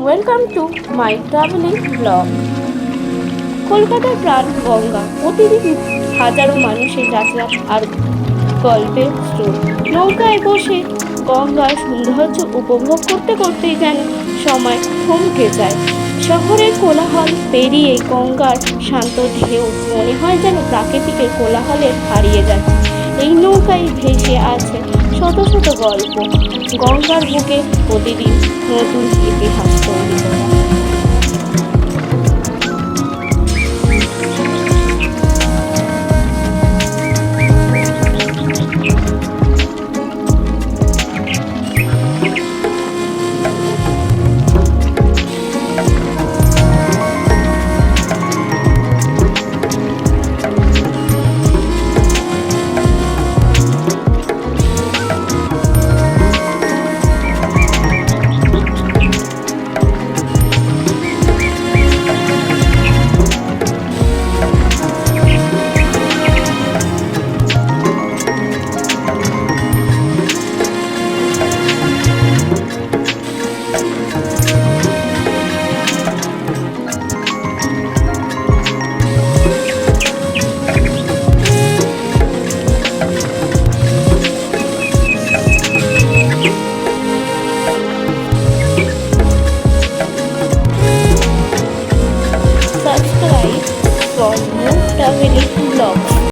Welcome to my travelling blog. কলকাতার প্রাণ গঙ্গা, প্রতিদিন হাজারো মানুষের যাতায়াত আর গল্পের স্রোত। নৌকায় বসে গঙ্গার সৌন্দর্য উপভোগ করতে করতেই যেন সময় থমকে যায়। শহরের কোলাহল পেরিয়ে গঙ্গার শান্ত ঢেউ মনে হয় যেন প্রাকৃতিকের কোলাহলে হারিয়ে যাচ্ছে। এই নৌকায় ভেসে আছে শত শত গল্প, গঙ্গার বুকে প্রতিদিন নতুন ইতিহাস।